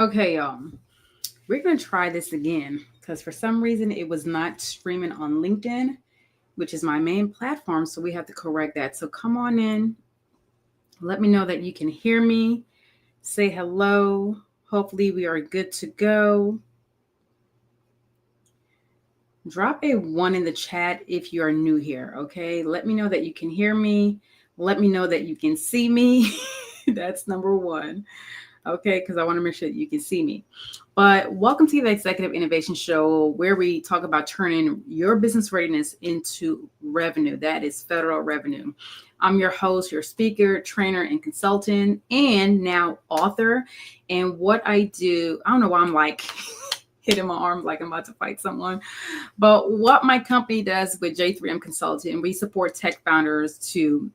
Okay, y'all, we're going to try this again because for some reason it was not streaming on LinkedIn, which is my main platform. So we have to correct that. So come on in. Let me know that you can hear me. Say hello. Hopefully we are good to go. Drop a 1 in the chat if you are new here, okay? Let me know that you can hear me. Let me know that you can see me. That's number 1. Okay, because I want to make sure that you can see me. But welcome to the Executive Innovation Show, where we talk about turning your business readiness into revenue. That is federal revenue. I'm your host, your speaker, trainer, and consultant, and now author. And what I do, I don't know why I'm like hitting my arm like I'm about to fight someone, but what my company does with J3M Consulting, we support tech founders to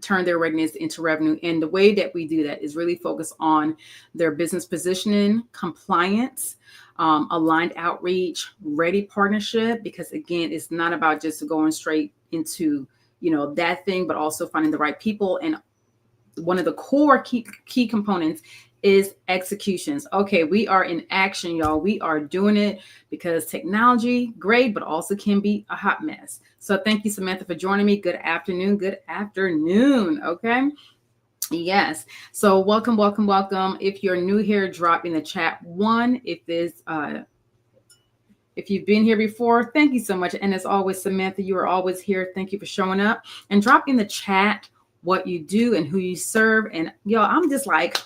turn their readiness into revenue. And the way that we do that is really focus on their business positioning, compliance, aligned outreach, ready partnership, because again, it's not about just going straight into, that thing, but also finding the right people. And one of the core key components is executions. Okay, we are in action, y'all. We are doing it because technology, great, but also can be a hot mess. So thank you, Samantha, for joining me. Good afternoon. Good afternoon. Okay. Yes. So welcome. If you're new here, drop in the chat 1. If you've been here before, thank you so much. And as always, Samantha, you are always here. Thank you for showing up, and drop in the chat what you do and who you serve. And y'all, I'm just like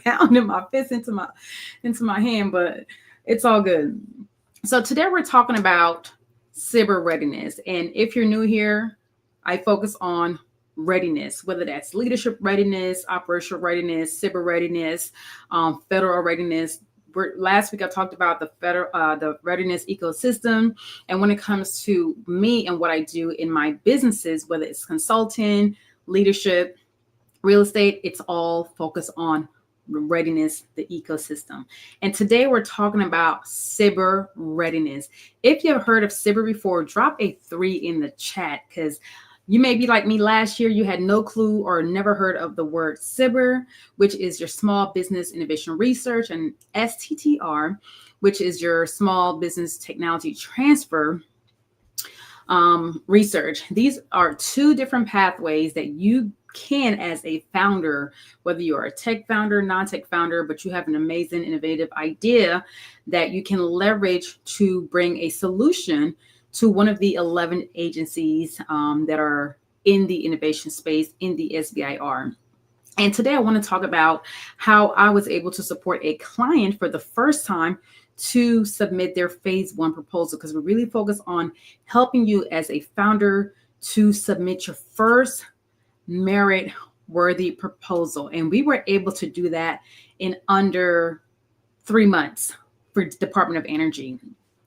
pounding my fist into my hand, but it's all good. So today we're talking about SBIR readiness. And if you're new here, I focus on readiness, whether that's leadership readiness, operational readiness, SBIR readiness, federal readiness. Last week I talked about the readiness ecosystem. And when it comes to me and what I do in my businesses, whether it's consulting, leadership, real estate, it's all focused on readiness, the ecosystem. And today we're talking about SBIR readiness. If you've heard of SBIR before, drop a 3 in the chat, because you may be like me last year. You had no clue or never heard of the word SBIR, which is your Small Business Innovation Research, and STTR, which is your Small Business Technology Transfer research. These are 2 different pathways that you can, as a founder, whether you're a tech founder, non-tech founder, but you have an amazing, innovative idea that you can leverage to bring a solution to one of the 11 agencies that are in the innovation space in the SBIR. And today I want to talk about how I was able to support a client for the first time to submit their phase 1 proposal, because we really focus on helping you as a founder to submit your first merit-worthy proposal. And we were able to do that in under 3 months for Department of Energy.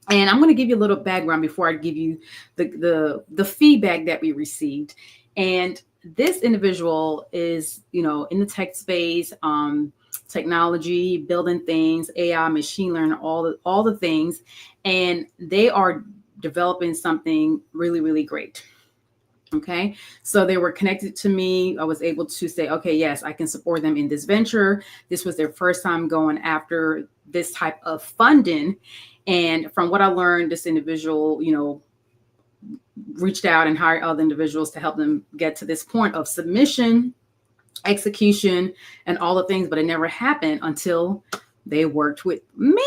And I'm going to give you a little background before I give you the feedback that we received. And this individual is, in the tech space, technology, building things, AI, machine learning, all the things. And they are developing something really, really great. Okay, so they were connected to me. I was able to say, okay, yes, I can support them in this venture. This was their first time going after this type of funding. And from what I learned, this individual, reached out and hired other individuals to help them get to this point of submission, execution, and all the things. But it never happened until they worked with me.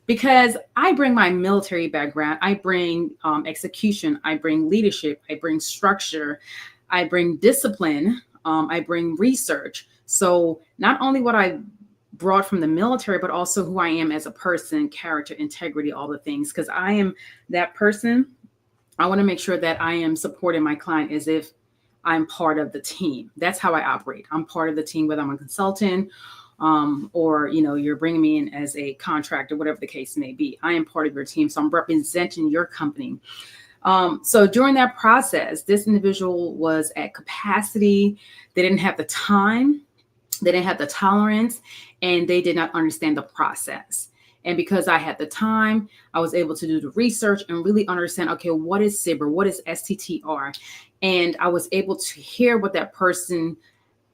Because I bring my military background, I bring execution, I bring leadership, I bring structure, I bring discipline, I bring research. So not only what I brought from the military, but also who I am as a person, character, integrity, all the things. Because I am that person. I want to make sure that I am supporting my client as if I'm part of the team. That's how I operate. I'm part of the team, whether I'm a consultant, or, you're bringing me in as a contractor, whatever the case may be. I am part of your team. So I'm representing your company. So during that process, this individual was at capacity. They didn't have the time. They didn't have the tolerance, and they did not understand the process. And because I had the time, I was able to do the research and really understand, okay, what is SBIR? What is STTR? And I was able to hear what that person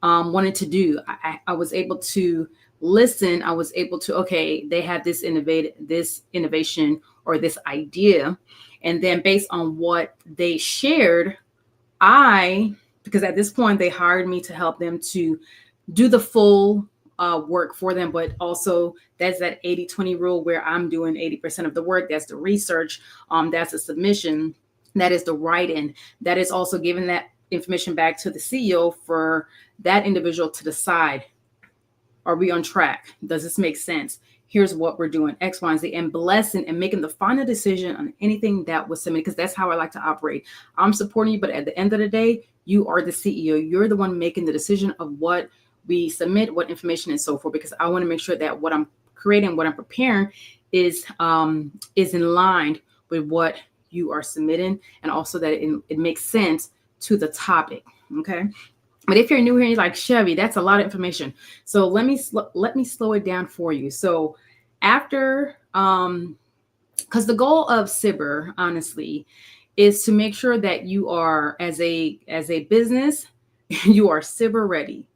wanted to do. I was able to listen, I was able to, okay, they have this innovation or this idea. And then based on what they shared, because at this point they hired me to help them to do the full work for them, but also that's that 80-20 rule where I'm doing 80% of the work. That's the research. That's the submission. That is the write-in. That is also giving that information back to the CEO for that individual to decide, are we on track? Does this make sense? Here's what we're doing, X, Y, and Z, and blessing and making the final decision on anything that was submitted, because that's how I like to operate. I'm supporting you, but at the end of the day, you are the CEO. You're the one making the decision of what we submit, what information, and so forth, because I want to make sure that what I'm creating, what I'm preparing is in line with what you are submitting, and also that it makes sense to the topic, okay? But if you're new here, you're like, Shevvy, that's a lot of information. So let me slow it down for you. So after, because the goal of SBIR, honestly, is to make sure that you are, as a business, you are SBIR ready.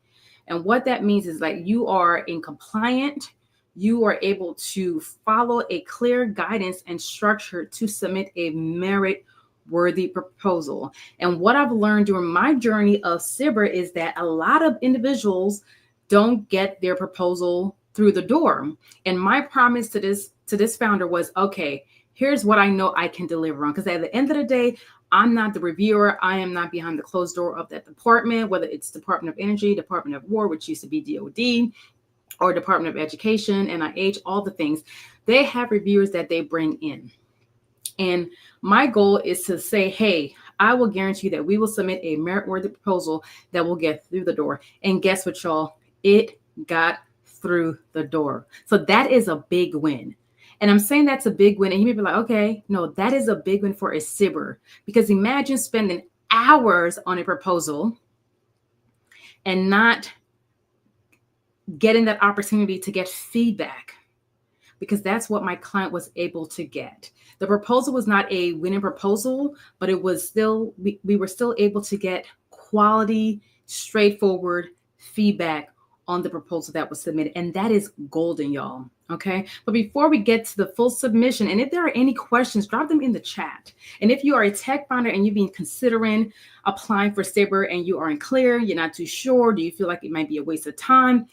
And what that means is like you are in compliant, you are able to follow a clear guidance and structure to submit a merit-worthy proposal. And what I've learned during my journey of SBIR is that a lot of individuals don't get their proposal through the door. And my promise to this founder was, okay, here's what I know I can deliver on. Because at the end of the day, I'm not the reviewer. I am not behind the closed door of that department, whether it's Department of Energy, Department of War, which used to be DOD, or Department of Education, NIH, all the things. They have reviewers that they bring in. And my goal is to say, hey, I will guarantee that we will submit a merit-worthy proposal that will get through the door. And guess what, y'all? It got through the door. So that is a big win. And I'm saying that's a big win. And you may be like, okay, no, that is a big win for a SBIR. Because imagine spending hours on a proposal and not getting that opportunity to get feedback. Because that's what my client was able to get. The proposal was not a winning proposal, but it was still, we were still able to get quality, straightforward feedback on the proposal that was submitted. And that is golden, y'all. Okay. But before we get to the full submission, and if there are any questions, drop them in the chat. And if you are a tech founder and you've been considering applying for SBIR and you aren't clear, you're not too sure, do you feel like it might be a waste of time?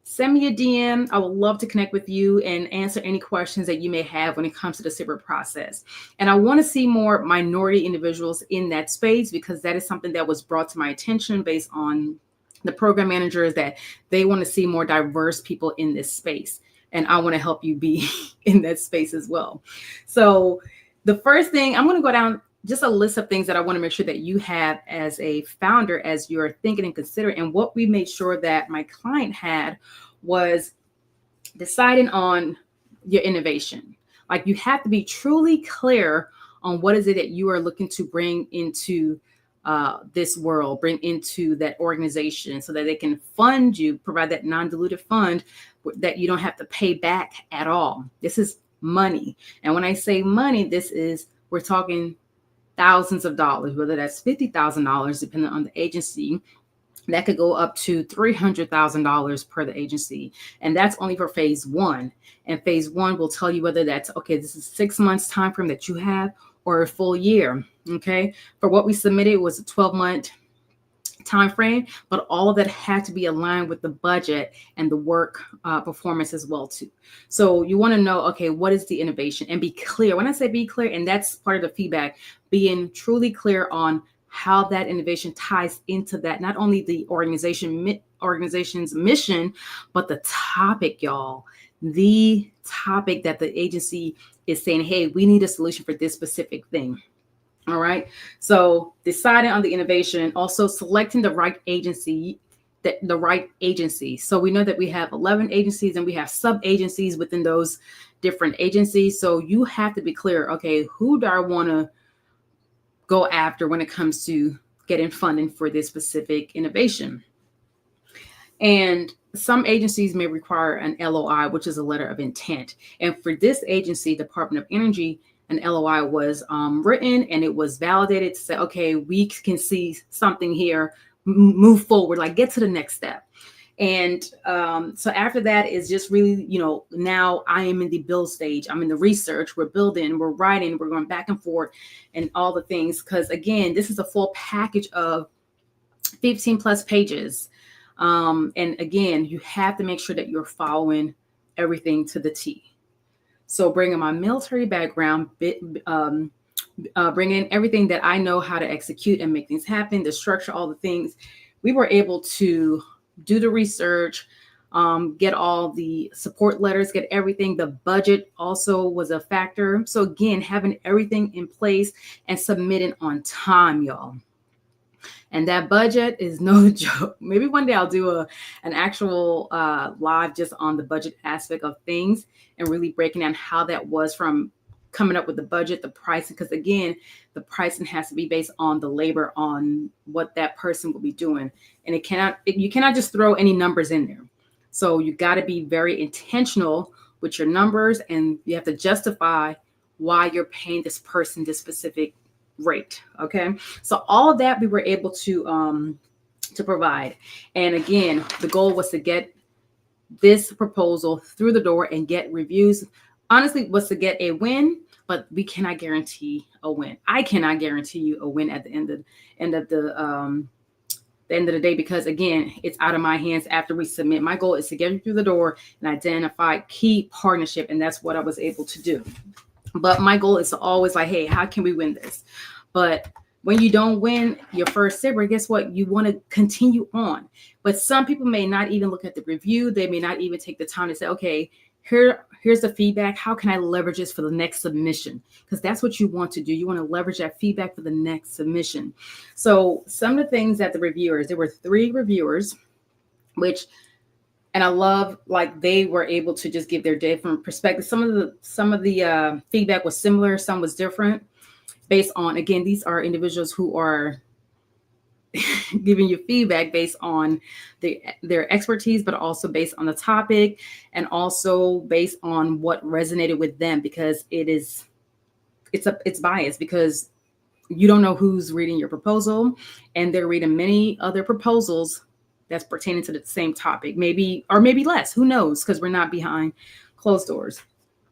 Send me a DM. I would love to connect with you and answer any questions that you may have when it comes to the SBIR process. And I want to see more minority individuals in that space, because that is something that was brought to my attention based on the program managers, that they want to see more diverse people in this space. And I want to help you be in that space as well. So the first thing, I'm going to go down just a list of things that I want to make sure that you have as a founder, as you're thinking and considering. And what we made sure that my client had was deciding on your innovation. Like, you have to be truly clear on what is it that you are looking to bring into this world, bring into that organization, so that they can fund you, provide that non-diluted fund that you don't have to pay back at all. This is money. And when I say money, we're talking thousands of dollars, whether that's $50,000, depending on the agency. That could go up to $300,000 per the agency. And that's only for phase one. And phase one will tell you whether that's, okay, this is 6 months time frame that you have, or a full year. Okay. For what we submitted was a 12-month time frame, but all of that had to be aligned with the budget and the work performance as well too. So you want to know, okay, what is the innovation, and be clear. When I say be clear, and that's part of the feedback, being truly clear on how that innovation ties into that, not only the organization's mission, but the topic, y'all. The topic that the agency is saying, hey, we need a solution for this specific thing. All right. So deciding on the innovation, also selecting the right agency, So we know that we have 11 agencies and we have sub-agencies within those different agencies. So you have to be clear, okay, who do I want to go after when it comes to getting funding for this specific innovation? And some agencies may require an LOI, which is a letter of intent. And for this agency, Department of Energy, an LOI was written, and it was validated to say, okay, we can see something here, move forward, like get to the next step. And so after that is just really, now I am in the build stage. I'm in the research. We're building, we're writing, we're going back and forth and all the things. Because again, this is a full package of 15 plus pages. And again, you have to make sure that you're following everything to the T. So bringing my military background, bringing everything that I know how to execute and make things happen, the structure, all the things, we were able to do the research, get all the support letters, get everything. The budget also was a factor. So again, having everything in place and submitting on time, y'all. And that budget is no joke. Maybe one day I'll do an actual live just on the budget aspect of things and really breaking down how that was from coming up with the budget, the pricing, because again, the pricing has to be based on the labor, on what that person will be doing. And you cannot just throw any numbers in there. So you got to be very intentional with your numbers, and you have to justify why you're paying this person this specific rate. Okay. So all of that we were able to provide. And again, the goal was to get this proposal through the door and get reviews. Honestly, was to get a win, but we cannot guarantee a win. I cannot guarantee you a win at the end of the day, because again, it's out of my hands after we submit. My goal is to get you through the door and identify key partnership, and that's what I was able to do. But my goal is to always like, hey, how can we win this? But when you don't win your first SBIR, guess what? You want to continue on. But some people may not even look at the review. They may not even take the time to say, okay, here's the feedback. How can I leverage this for the next submission? Because that's what you want to do. You want to leverage that feedback for the next submission. So some of the things that the reviewers, there were 3 reviewers, and I love, like, they were able to just give their different perspectives. Some of the feedback was similar, some was different, based on, again, these are individuals who are giving you feedback based on their expertise, but also based on the topic, and also based on what resonated with them, because it's biased, because you don't know who's reading your proposal, and they're reading many other proposals that's pertaining to the same topic, maybe, or maybe less, who knows, because we're not behind closed doors.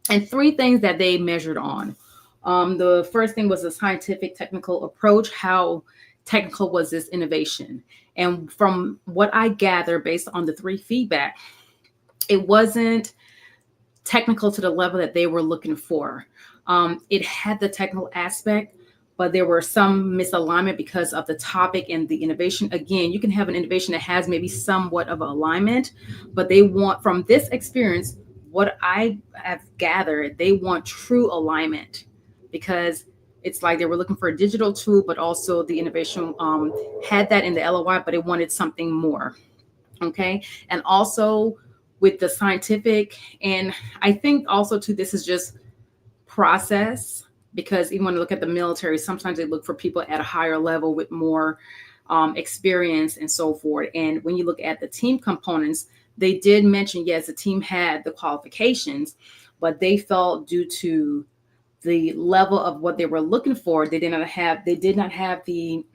And 3 things that they measured on. The first thing was a scientific technical approach. How technical was this innovation? And from what I gather, based on the 3 feedback, it wasn't technical to the level that they were looking for. It had the technical aspect, but there were some misalignment because of the topic and the innovation. Again, you can have an innovation that has maybe somewhat of alignment, but they want, from this experience, what I have gathered, they want true alignment, because it's like they were looking for a digital tool, but also the innovation had that in the LOI, but it wanted something more. Okay. And also with the scientific, and I think also too, this is just process, because even when you look at the military, sometimes they look for people at a higher level with more experience and so forth. And when you look at the team components, they did mention, yes, the team had the qualifications, but they felt due to the level of what they were looking for, they did not have the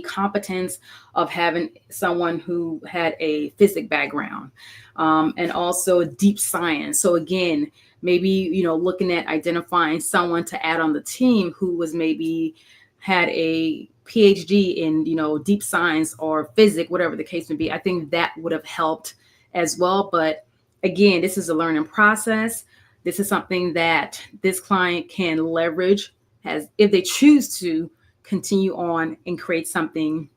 competence of having someone who had a physics background, and also deep science. So again, maybe, looking at identifying someone to add on the team who was maybe had a PhD in, deep science or physics, whatever the case may be. I think that would have helped as well. But again, this is a learning process. This is something that this client can leverage as if they choose to continue on and create something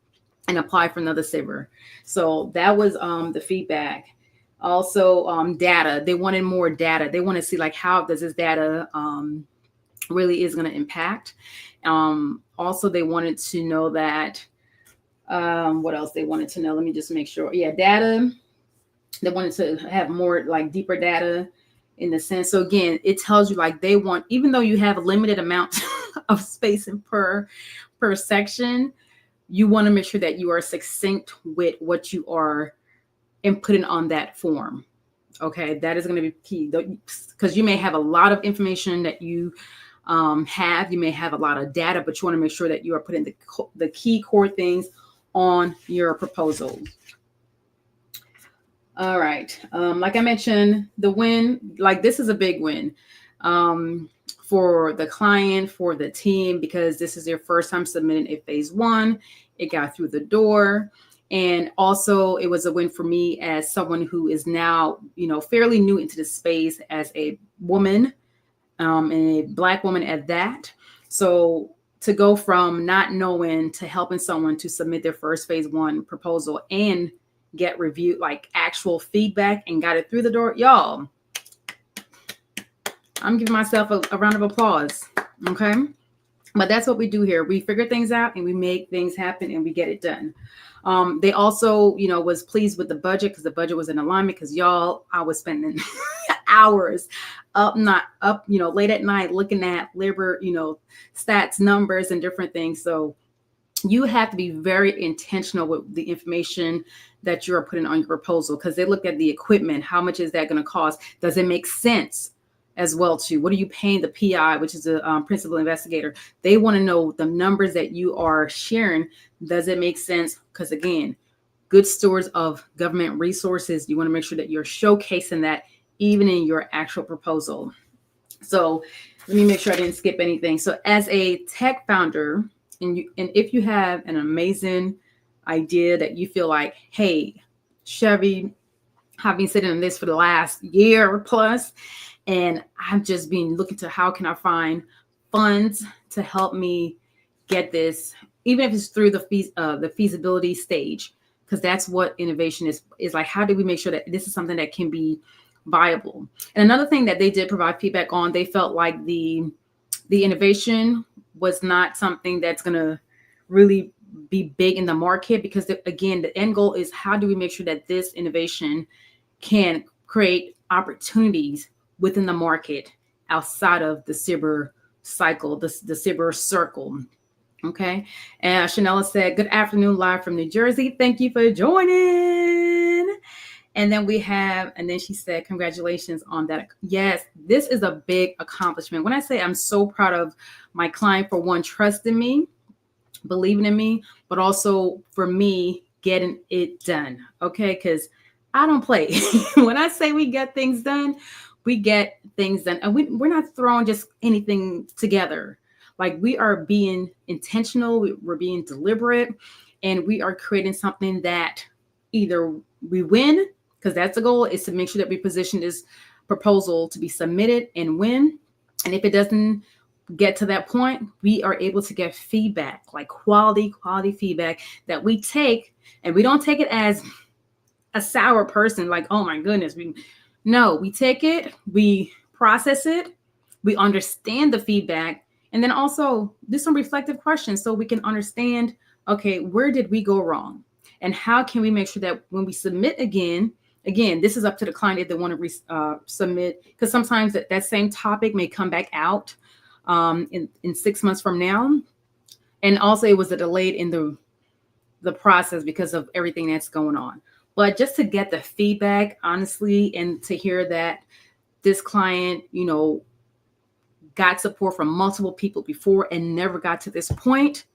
and apply for another SBIR. So that was the feedback. Also, data. They wanted more data. They want to see, like, how does this data really is going to impact. Also, they wanted to know that, what else they wanted to know? Let me just make sure. Yeah, data. They wanted to have more, like, deeper data in the sense. So again, it tells you, like, they want, even though you have a limited amount of spacing per section, you want to make sure that you are succinct with what you are inputting on that form. Okay, that is going to be key, because you may have a lot of information that you you may have a lot of data, but you want to make sure that you are putting the key core things on your proposal. All right. Like I mentioned, the win, like this is a big win for the client, for the team, because this is their first time submitting a phase one. It got through the door. And also it was a win for me as someone who is now, fairly new into the space as a woman, and a Black woman at that. So to go from not knowing to helping someone to submit their first phase one proposal and get reviewed, like actual feedback, and got it through the door, y'all, I'm giving myself a round of applause. Okay. But that's what we do here. We figure things out and we make things happen and we get it done. They also, was pleased with the budget because the budget was in alignment, because y'all, I was spending hours late at night looking at labor, stats, numbers, and different things. So you have to be very intentional with the information that you're putting on your proposal, because they look at the equipment. How much is that going to cost? Does it make sense? As well too, what are you paying the PI, which is the principal investigator? They want to know the numbers that you are sharing. Does it make sense? Because again, good stewards of government resources, you want to make sure that you're showcasing that even in your actual proposal. So let me make sure I didn't skip anything. So as a tech founder, and if you have an amazing idea that you feel like, hey, Shevvy, I've been sitting on this for the last year plus, and I've just been looking to how can I find funds to help me get this, even if it's through the feasibility stage, because that's what innovation is like. How do we make sure that this is something that can be viable? And another thing that they did provide feedback on, they felt like the innovation was not something that's going to really be big in the market, because again, the end goal is how do we make sure that this innovation can create opportunities within the market outside of the SBIR cycle, the SBIR circle. Okay. And Chanel said, good afternoon, live from New Jersey. Thank you for joining. And then she said, congratulations on that. Yes, this is a big accomplishment. When I say I'm so proud of my client, for one, trusting me, believing in me, but also for me getting it done. Okay. Because I don't play. When I say we get things done, we get things done. And we're not throwing just anything together. Like, we are being intentional, we're being deliberate, and we are creating something that either we win, because that's the goal, is to make sure that we position this proposal to be submitted and win. And if it doesn't get to that point, we are able to get feedback, like quality feedback that we take, and we don't take it as a sour person, like, oh my goodness. We take it, we process it, we understand the feedback, and then also do some reflective questions so we can understand, okay, where did we go wrong? And how can we make sure that when we submit again, this is up to the client if they want to submit, because sometimes that same topic may come back out in 6 months from now. And also it was a delayed in the process because of everything that's going on. But just to get the feedback, honestly, and to hear that this client, got support from multiple people before and never got to this point,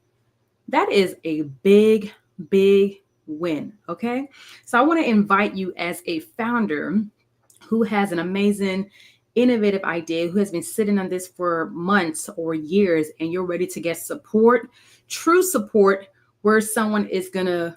that is a big, big win. Okay. So I want to invite you, as a founder who has an amazing, innovative idea, who has been sitting on this for months or years, and you're ready to get support, true support, where someone is going to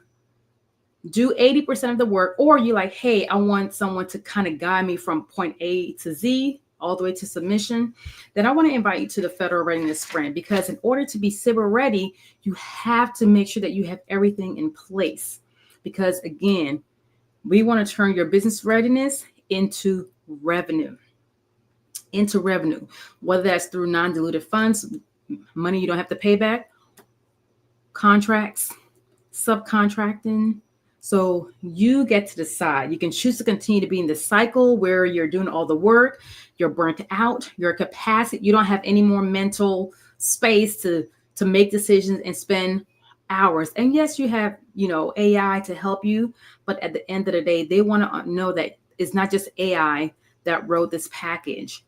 do 80% of the work, or you like, hey, I want someone to kind of guide me from point A to Z all the way to submission, then I want to invite you to the Federal Readiness Sprint, because in order to be SBIR ready, you have to make sure that you have everything in place. Because again, we want to turn your business readiness into revenue, whether that's through non-diluted funds, money you don't have to pay back, contracts, subcontracting. So you get to decide. You can choose to continue to be in the cycle where you're doing all the work, you're burnt out, your capacity, you don't have any more mental space to make decisions and spend hours. And yes, you have, AI to help you, but at the end of the day, they want to know that it's not just AI that wrote this package,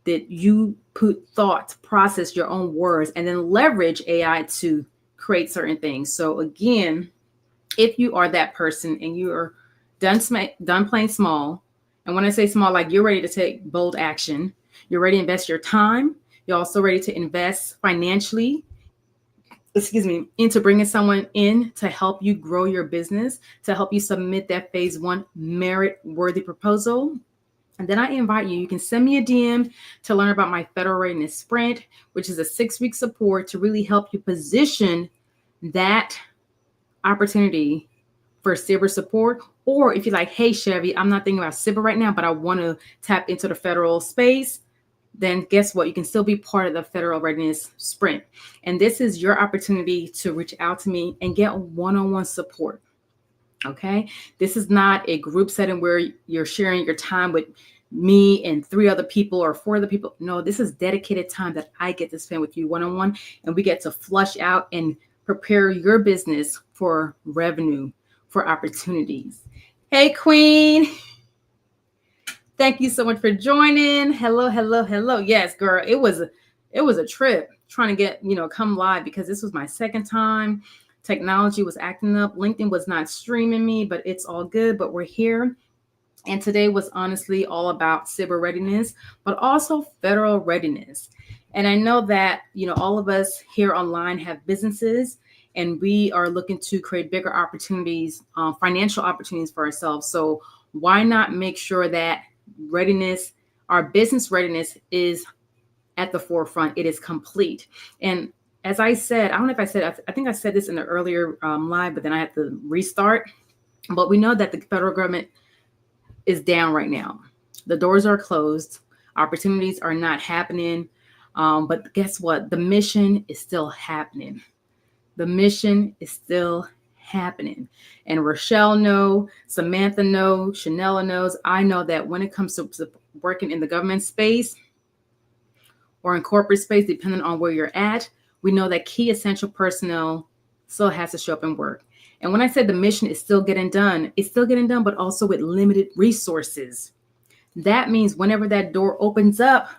that you put thought, process your own words, and then leverage AI to create certain things. So again, if you are that person and you are done playing small. And when I say small, like you're ready to take bold action. You're ready to invest your time. You're also ready to invest financially, into bringing someone in to help you grow your business, to help you submit that phase 1 merit-worthy proposal. And then I invite you can send me a DM to learn about my Federal Readiness Sprint, which is a 6-week support to really help you position that opportunity for SBIR support. Or if you're like, hey, Shevvy, I'm not thinking about SBIR right now, but I want to tap into the federal space, then guess what? You can still be part of the Federal Readiness Sprint. And this is your opportunity to reach out to me and get one-on-one support. Okay? This is not a group setting where you're sharing your time with me and 3 other people or 4 other people. No, this is dedicated time that I get to spend with you one-on-one, and we get to flush out and prepare your business for revenue, for opportunities. Hey, Queen. Thank you so much for joining. Hello, hello, hello. Yes, girl, it was a trip trying to get, come live, because this was my second time. Technology was acting up. LinkedIn was not streaming me, but it's all good. But we're here. And today was honestly all about SBIR readiness, but also federal readiness. And I know that, all of us here online have businesses, and we are looking to create bigger opportunities, financial opportunities for ourselves. So why not make sure that readiness, our business readiness, is at the forefront? It is complete. And as I said, I don't know if I said, I think I said this in the earlier live, but then I had to restart. But we know that the federal government is down right now. The doors are closed. Opportunities are not happening. But guess what? The mission is still happening. The mission is still happening. And Rochelle knows, Samantha knows, Chanela knows. I know that when it comes to working in the government space or in corporate space, depending on where you're at, we know that key essential personnel still has to show up and work. And when I said the mission is still getting done, it's still getting done, but also with limited resources. That means whenever that door opens up,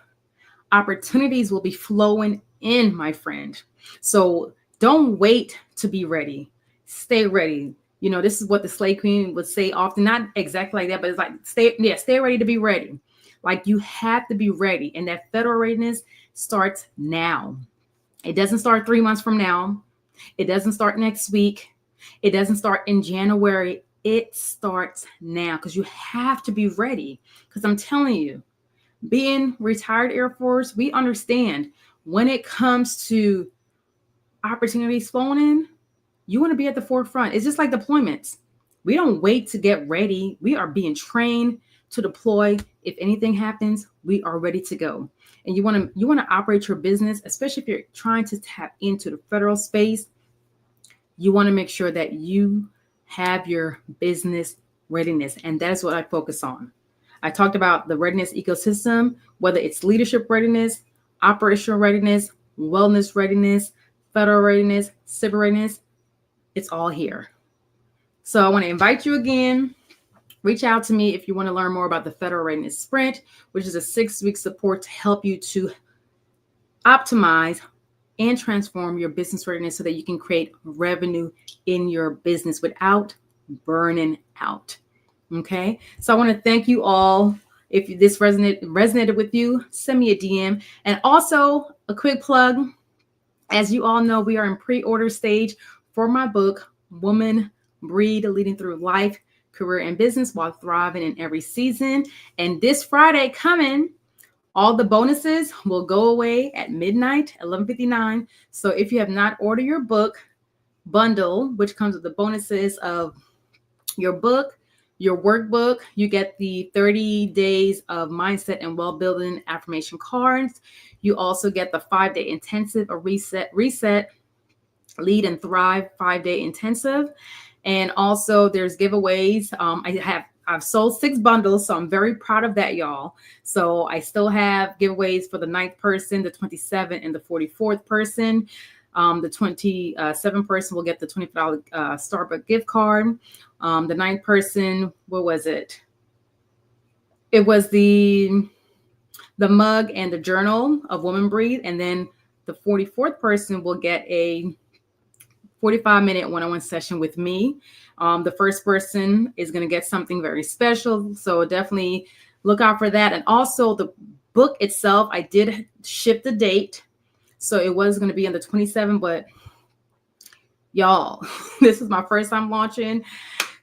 opportunities will be flowing in, my friend. So don't wait to be ready. Stay ready. This is what the Slay Queen would say often, not exactly like that, but it's like, stay ready to be ready. Like, you have to be ready. And that federal readiness starts now. It doesn't start 3 months from now. It doesn't start next week. It doesn't start in January. It starts now, because you have to be ready. Because I'm telling you, being retired Air Force, we understand when it comes to opportunities flowing in, you want to be at the forefront. It's just like deployments. We don't wait to get ready. We are being trained to deploy. If anything happens, we are ready to go. And you want to operate your business, especially if you're trying to tap into the federal space. You want to make sure that you have your business readiness. And that is what I focus on. I talked about the readiness ecosystem, whether it's leadership readiness, operational readiness, wellness readiness, federal readiness, SBIR readiness. It's all here. So I want to invite you again. Reach out to me if you want to learn more about the Federal Readiness Sprint, which is a 6-week support to help you to optimize and transform your business readiness so that you can create revenue in your business without burning out. Okay. So I want to thank you all. If this resonated with you, send me a DM. And also a quick plug. As you all know, we are in pre-order stage for my book, Woman Breed, Leading Through Life, Career, and Business While Thriving in Every Season. And this Friday coming, all the bonuses will go away at midnight, 11:59. So if you have not ordered your book bundle, which comes with the bonuses of your book, your workbook, you get the 30 days of mindset and well-building affirmation cards. You also get the 5-day intensive, a reset, lead and thrive 5-day intensive. And also there's giveaways. I've sold 6 bundles, so I'm very proud of that, y'all. So I still have giveaways for the 9th person, the 27th, and the 44th person. The 27th person will get the $25 Starbucks gift card. The 9th person, what was it? It was the mug and the journal of Woman Breathe. And then the 44th person will get a 45-minute one-on-one session with me The first person is going to get something very special. So definitely look out for that. And also the book itself, I did shift the date. So it was going to be on the 27th, but y'all, this is my first time launching.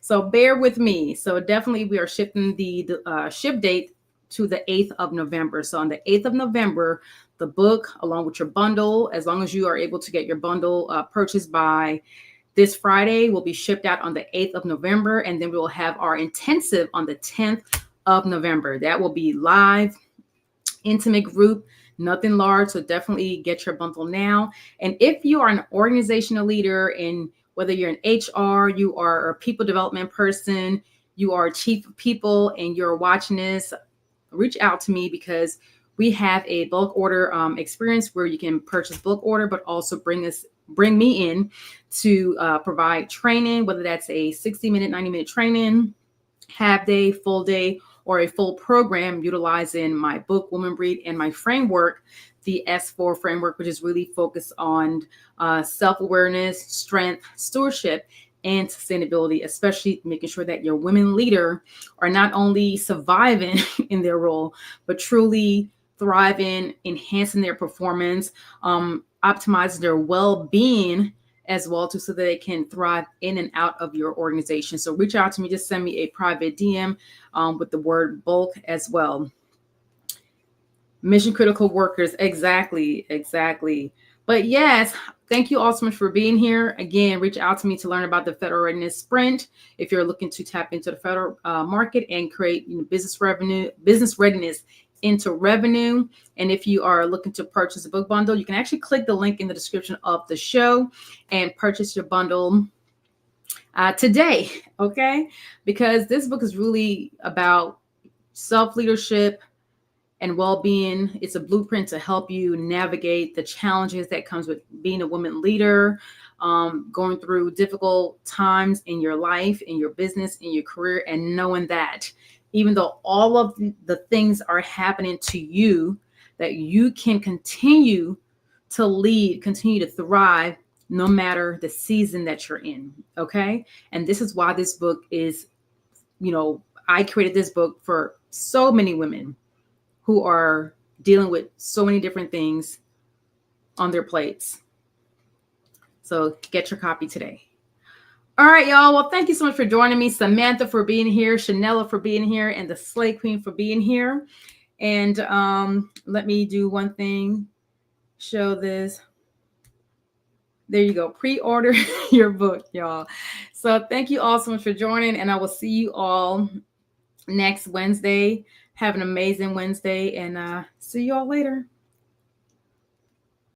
So bear with me. So definitely we are shifting the ship date to the 8th of November. So on the 8th of November, the book, along with your bundle, as long as you are able to get your bundle purchased by this Friday, will be shipped out on the 8th of November. And then we will have our intensive on the 10th of November. That will be live, intimate group, nothing large. So definitely get your bundle now. And if you are an organizational leader, in whether you're in HR, you are a people development person, you are a chief of people, and you're watching this, reach out to me, because we have a bulk order experience where you can purchase bulk order, but also bring me in to provide training, whether that's a 60-minute, 90-minute training, half day, full day, or a full program utilizing my book, Woman Breed, and my framework, the S4 framework, which is really focused on self-awareness, strength, stewardship, and sustainability, especially making sure that your women leader are not only surviving in their role, but truly thriving, enhancing their performance, optimizing their well-being as well, too, so that they can thrive in and out of your organization. So reach out to me, just send me a private DM with the word bulk as well. Mission critical workers. Exactly. But yes, thank you all so much for being here. Again, reach out to me to learn about the Federal Readiness Sprint if you're looking to tap into the federal market and create business readiness into revenue. And if you are looking to purchase a book bundle, you can actually click the link in the description of the show and purchase your bundle today, okay? Because this book is really about self-leadership and well-being. It's a blueprint to help you navigate the challenges that comes with being a woman leader, going through difficult times in your life, in your business, in your career, and knowing that even though all of the things are happening to you, that you can continue to lead, continue to thrive, no matter the season that you're in, okay? And this is why this book is, I created this book for so many women who are dealing with so many different things on their plates. So get your copy today. All right, y'all. Well, thank you so much for joining me. Samantha for being here, Chanela for being here, and the Slay Queen for being here. And let me do one thing. Show this. There you go. Pre-order your book, y'all. So thank you all so much for joining, and I will see you all next Wednesday. Have an amazing Wednesday, and see you all later.